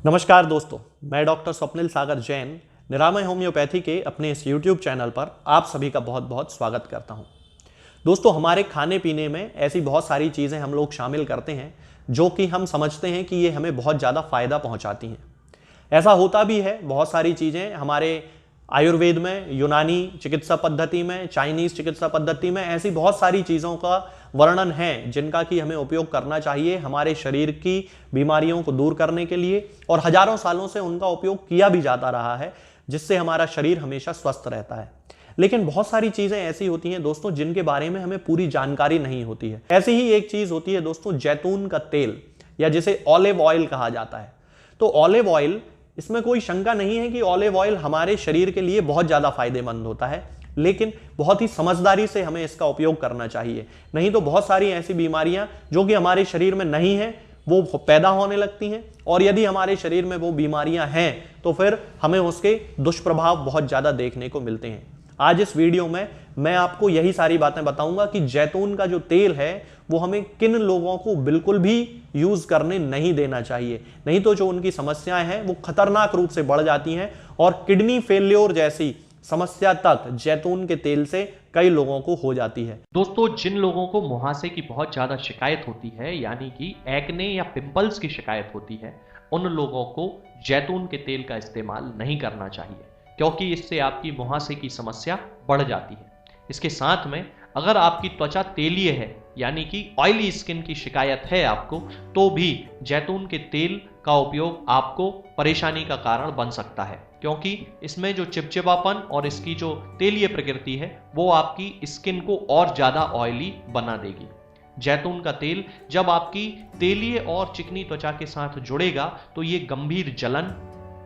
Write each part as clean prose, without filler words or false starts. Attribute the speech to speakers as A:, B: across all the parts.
A: नमस्कार दोस्तों, मैं डॉक्टर स्वप्निल सागर जैन निरामय होम्योपैथी के अपने इस YouTube चैनल पर आप सभी का बहुत बहुत स्वागत करता हूं। दोस्तों, हमारे खाने पीने में ऐसी बहुत सारी चीज़ें हम लोग शामिल करते हैं जो कि हम समझते हैं कि ये हमें बहुत ज़्यादा फायदा पहुंचाती हैं। ऐसा होता भी है। बहुत सारी चीज़ें हमारे आयुर्वेद में, यूनानी चिकित्सा पद्धति में, चाइनीज़ चिकित्सा पद्धति में ऐसी बहुत सारी चीज़ों का वर्णन है जिनका कि हमें उपयोग करना चाहिए हमारे शरीर की बीमारियों को दूर करने के लिए, और हजारों सालों से उनका उपयोग किया भी जाता रहा है, जिससे हमारा शरीर हमेशा स्वस्थ रहता है। लेकिन बहुत सारी चीज़ें ऐसी होती हैं दोस्तों जिनके बारे में हमें पूरी जानकारी नहीं होती है। ऐसी ही एक चीज़ होती है दोस्तों, जैतून का तेल, या जिसे ऑलिव ऑयल कहा जाता है। तो ऑलिव ऑयल, इसमें कोई शंका नहीं है कि ऑलिव ऑयल हमारे शरीर के लिए बहुत ज़्यादा फायदेमंद होता है, लेकिन बहुत ही समझदारी से हमें इसका उपयोग करना चाहिए। नहीं तो बहुत सारी ऐसी बीमारियां जो कि हमारे शरीर में नहीं है वो पैदा होने लगती हैं, और यदि हमारे शरीर में वो बीमारियां हैं तो फिर हमें उसके दुष्प्रभाव बहुत ज़्यादा देखने को मिलते हैं। आज इस वीडियो में मैं आपको यही सारी बातें बताऊंगा कि जैतून का जो तेल है वो हमें किन लोगों को बिल्कुल भी यूज करने नहीं देना चाहिए, नहीं तो जो उनकी समस्याएं हैं वो खतरनाक रूप से बढ़ जाती हैं, और किडनी फेल्योर जैसी समस्या तक जैतून के तेल से कई लोगों को हो जाती है।
B: दोस्तों, जिन लोगों को मुहासे की बहुत ज्यादा शिकायत होती है, यानी कि एक्ने या पिंपल्स की शिकायत होती है, उन लोगों को जैतून के तेल का इस्तेमाल नहीं करना चाहिए, क्योंकि इससे आपकी मुहासे की समस्या बढ़ जाती है। इसके साथ में अगर आपकी त्वचा तेलीय है, यानी कि ऑयली स्किन की शिकायत है आपको, तो भी जैतून के तेल का उपयोग आपको परेशानी का कारण बन सकता है, क्योंकि इसमें जो चिपचिपापन और इसकी जो तेलीय प्रकृति है वो आपकी स्किन को और ज्यादा ऑयली बना देगी। जैतून का तेल जब आपकी तेलीय और चिकनी त्वचा के साथ जुड़ेगा तो ये गंभीर जलन,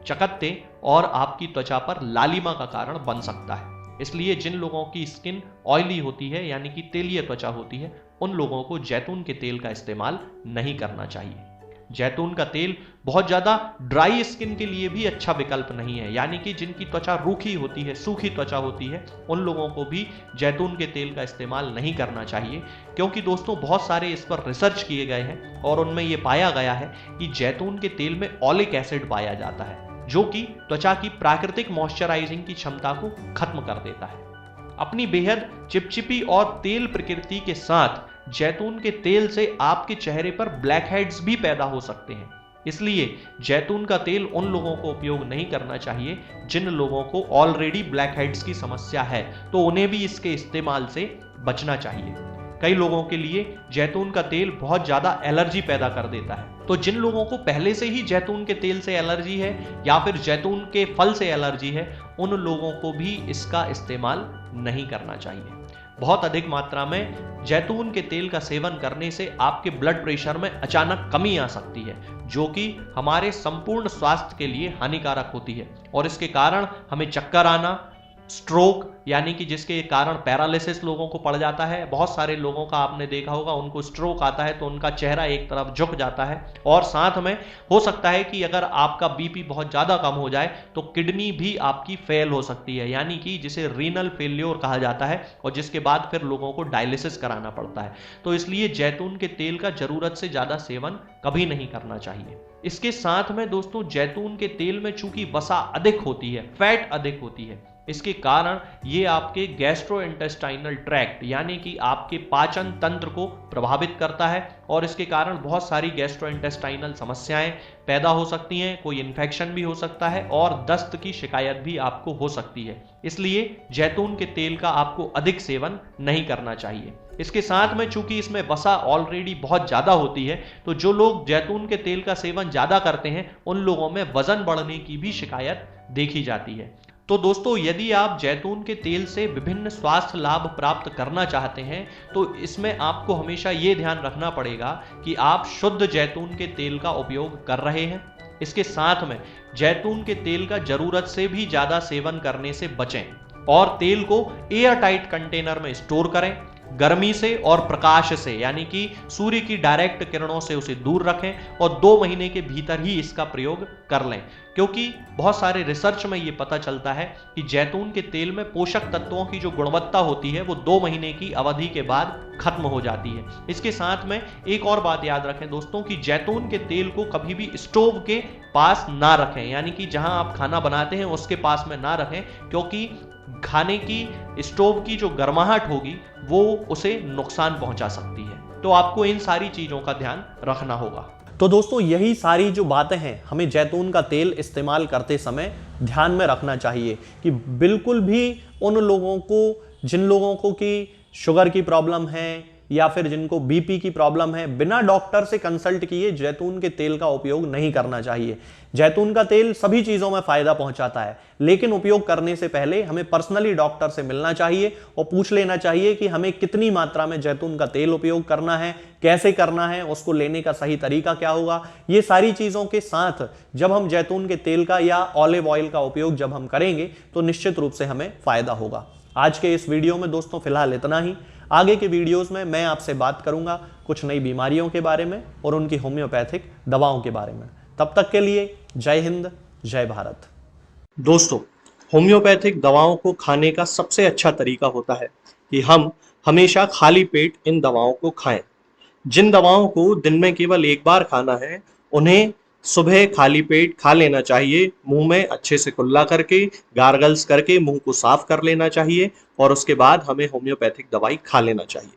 B: चकत्ते और आपकी त्वचा पर लालिमा का कारण बन सकता है। इसलिए जिन लोगों की स्किन ऑयली होती है, यानी कि तेलीय त्वचा होती है, उन लोगों को जैतून के तेल का इस्तेमाल नहीं करना चाहिए। जैतून का तेल बहुत ज्यादा ड्राई स्किन के लिए भी अच्छा विकल्प नहीं है, यानी कि जिनकी त्वचा रूखी होती है, सूखी त्वचा होती है, उन लोगों को भी जैतून के तेल का इस्तेमाल नहीं करना चाहिए, क्योंकि दोस्तों बहुत सारे इस पर रिसर्च किए गए हैं और उनमें यह पाया गया है कि जैतून के तेल में ऑलिक एसिड पाया जाता है, जो कि त्वचा की प्राकृतिक मॉइस्चराइजिंग की क्षमता को खत्म कर देता है। अपनी बेहद चिपचिपी और तेल प्रकृति के साथ जैतून के तेल से आपके चेहरे पर ब्लैक हेड्स भी पैदा हो सकते हैं। इसलिए जैतून का तेल उन लोगों को उपयोग नहीं करना चाहिए जिन लोगों को ऑलरेडी ब्लैक हेड्स की समस्या है, तो उन्हें भी इसके इस्तेमाल से बचना चाहिए। कई लोगों के लिए जैतून का तेल बहुत ज्यादा एलर्जी पैदा कर देता है, तो जिन लोगों को पहले से ही जैतून के तेल से एलर्जी है या फिर जैतून के फल से एलर्जी है, उन लोगों को भी इसका इस्तेमाल नहीं करना चाहिए। बहुत अधिक मात्रा में जैतून के तेल का सेवन करने से आपके ब्लड प्रेशर में अचानक कमी आ सकती है, जो कि हमारे संपूर्ण स्वास्थ्य के लिए हानिकारक होती है, और इसके कारण हमें चक्कर आना, स्ट्रोक, यानी कि जिसके कारण पैरालिसिस लोगों को पड़ जाता है। बहुत सारे लोगों का आपने देखा होगा, उनको स्ट्रोक आता है तो उनका चेहरा एक तरफ झुक जाता है, और साथ में हो सकता है कि अगर आपका बीपी बहुत ज्यादा कम हो जाए तो किडनी भी आपकी फेल हो सकती है, यानी कि जिसे रीनल फेल्योर कहा जाता है, और जिसके बाद फिर लोगों को डायलिसिस कराना पड़ता है। तो इसलिए जैतून के तेल का जरूरत से ज्यादा सेवन कभी नहीं करना चाहिए। इसके साथ में दोस्तों, जैतून के तेल में चूंकि वसा अधिक होती है, फैट अधिक होती है, इसके कारण ये आपके गैस्ट्रोइंटेस्टाइनल ट्रैक्ट, यानी कि आपके पाचन तंत्र को प्रभावित करता है, और इसके कारण बहुत सारी गैस्ट्रोइंटेस्टाइनल समस्याएं पैदा हो सकती हैं, कोई इन्फेक्शन भी हो सकता है, और दस्त की शिकायत भी आपको हो सकती है। इसलिए जैतून के तेल का आपको अधिक सेवन नहीं करना चाहिए। इसके साथ में चूंकि इसमें वसा ऑलरेडी बहुत ज्यादा होती है, तो जो लोग जैतून के तेल का सेवन ज्यादा करते हैं उन लोगों में वजन बढ़ने की भी शिकायत देखी जाती है। तो दोस्तों, यदि आप जैतून के तेल से विभिन्न स्वास्थ्य लाभ प्राप्त करना चाहते हैं तो इसमें आपको हमेशा ये ध्यान रखना पड़ेगा कि आप शुद्ध जैतून के तेल का उपयोग कर रहे हैं। इसके साथ में जैतून के तेल का जरूरत से भी ज्यादा सेवन करने से बचें, और तेल को एयर टाइट कंटेनर में स्टोर करें। गर्मी से और प्रकाश से, यानी कि सूर्य की डायरेक्ट किरणों से उसे दूर रखें, और 2 महीने के भीतर ही इसका प्रयोग कर लें, क्योंकि बहुत सारे रिसर्च में यह पता चलता है कि जैतून के तेल में पोषक तत्वों की जो गुणवत्ता होती है वो 2 महीने की अवधि के बाद खत्म हो जाती है। इसके साथ में एक और बात याद रखें दोस्तों कि जैतून के तेल को कभी भी स्टोव के पास ना रखें, यानी कि जहां आप खाना बनाते हैं उसके पास में ना रखें, क्योंकि खाने की स्टोव की जो गर्माहट होगी वो उसे नुकसान पहुंचा सकती है। तो आपको इन सारी चीजों का ध्यान रखना होगा।
A: तो दोस्तों यही सारी जो बातें हैं हमें जैतून का तेल इस्तेमाल करते समय ध्यान में रखना चाहिए कि बिल्कुल भी उन लोगों को, जिन लोगों को कि शुगर की प्रॉब्लम है या फिर जिनको बीपी की प्रॉब्लम है, बिना डॉक्टर से कंसल्ट किए जैतून के तेल का उपयोग नहीं करना चाहिए। जैतून का तेल सभी चीज़ों में फ़ायदा पहुंचाता है, लेकिन उपयोग करने से पहले हमें पर्सनली डॉक्टर से मिलना चाहिए और पूछ लेना चाहिए कि हमें कितनी मात्रा में जैतून का तेल उपयोग करना है, कैसे करना है, उसको लेने का सही तरीका क्या होगा। ये सारी चीज़ों के साथ जब हम जैतून के तेल का या ऑलिव ऑयल का उपयोग जब हम करेंगे तो निश्चित रूप से हमें फ़ायदा होगा। आज के इस वीडियो में दोस्तों फिलहाल इतना ही। आगे के वीडियोस में मैं आपसे बात करूंगा कुछ नई बीमारियों के बारे में और उनकी होम्योपैथिक दवाओं के बारे में। तब तक के लिए जय हिंद, जय भारत। दोस्तों, होम्योपैथिक दवाओं को खाने का सबसे अच्छा तरीका होता है कि हम हमेशा खाली पेट इन दवाओं को खाएं। जिन दवाओं को दिन में केवल एक बार खाना है, उन्हें सुबह खाली पेट खा लेना चाहिए। मुंह में अच्छे से कुल्ला करके, गार्गल्स करके मुंह को साफ कर लेना चाहिए और उसके बाद हमें होम्योपैथिक दवाई खा लेना चाहिए।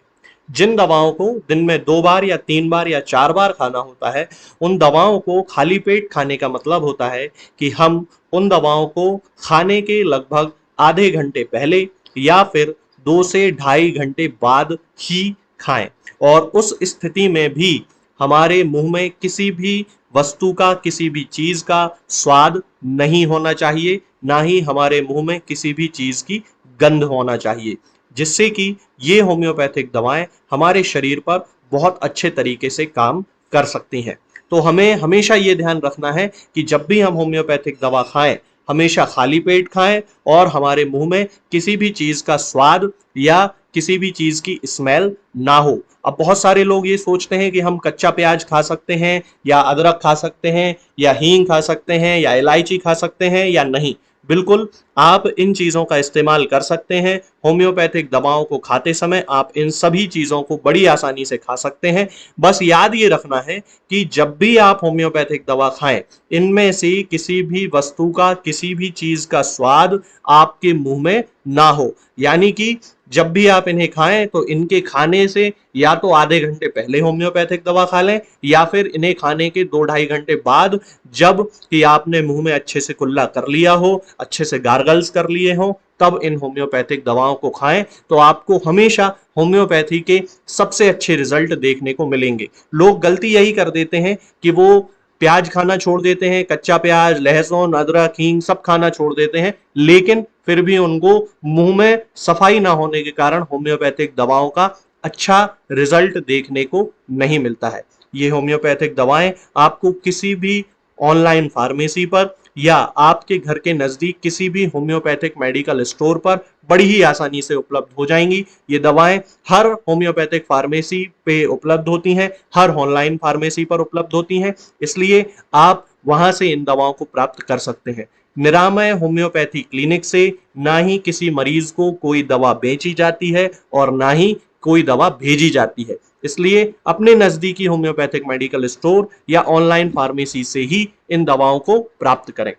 A: जिन दवाओं को दिन में 2 बार या 3 बार या 4 बार खाना होता है, उन दवाओं को खाली पेट खाने का मतलब होता है कि हम उन दवाओं को खाने के लगभग आधे घंटे पहले या फिर 2 से ढाई घंटे बाद ही खाएं। और उस स्थिति में भी हमारे मुंह में किसी भी वस्तु का, किसी भी चीज का स्वाद नहीं होना चाहिए, ना ही हमारे मुंह में किसी भी चीज की गंध होना चाहिए, जिससे कि ये होम्योपैथिक दवाएं हमारे शरीर पर बहुत अच्छे तरीके से काम कर सकती हैं। तो हमें हमेशा ये ध्यान रखना है कि जब भी हम होम्योपैथिक दवा खाएं, हमेशा खाली पेट खाएं और हमारे मुंह में किसी भी चीज का स्वाद या किसी भी चीज की स्मेल ना हो। अब बहुत सारे लोग ये सोचते हैं कि हम कच्चा प्याज खा सकते हैं या अदरक खा सकते हैं या हींग खा सकते हैं या इलायची खा सकते हैं या नहीं। बिल्कुल, आप इन चीजों का इस्तेमाल कर सकते हैं। होम्योपैथिक दवाओं को खाते समय आप इन सभी चीजों को बड़ी आसानी से खा सकते हैं। बस याद ये रखना है कि जब भी आप होम्योपैथिक दवा खाएं, इनमें से किसी भी वस्तु का, किसी भी चीज का स्वाद आपके मुंह में ना हो। यानी कि जब भी आप इन्हें खाएं तो इनके खाने से या तो आधे घंटे पहले होम्योपैथिक दवा खा लें या फिर इन्हें खाने के 2-ढाई घंटे बाद, जब कि आपने मुंह में अच्छे से कुल्ला कर लिया हो, अच्छे से गार्गल्स कर लिए हो, तब इन होम्योपैथिक दवाओं को खाएं। तो आपको हमेशा होम्योपैथी के सबसे अच्छे रिजल्ट देखने को मिलेंगे। लोग गलती यही कर देते हैं कि वो प्याज खाना छोड़ देते हैं, कच्चा प्याज, लहसुन, अदरक, हींग सब खाना छोड़ देते हैं, लेकिन फिर भी उनको मुंह में सफाई ना होने के कारण होम्योपैथिक दवाओं का अच्छा रिजल्ट देखने को नहीं मिलता है। ये होम्योपैथिक दवाएं आपको किसी भी ऑनलाइन फार्मेसी पर या आपके घर के नजदीक किसी भी होम्योपैथिक मेडिकल स्टोर पर बड़ी ही आसानी से उपलब्ध हो जाएंगी। ये दवाएं हर होम्योपैथिक फार्मेसी पे उपलब्ध होती हैं, हर ऑनलाइन फार्मेसी पर उपलब्ध होती हैं, इसलिए आप वहां से इन दवाओं को प्राप्त कर सकते हैं। निरामय होम्योपैथी क्लिनिक से ना ही किसी मरीज को कोई दवा बेची जाती है और ना ही कोई दवा भेजी जाती है। इसलिए अपने नजदीकी होम्योपैथिक मेडिकल स्टोर या ऑनलाइन फार्मेसी से ही इन दवाओं को प्राप्त करें।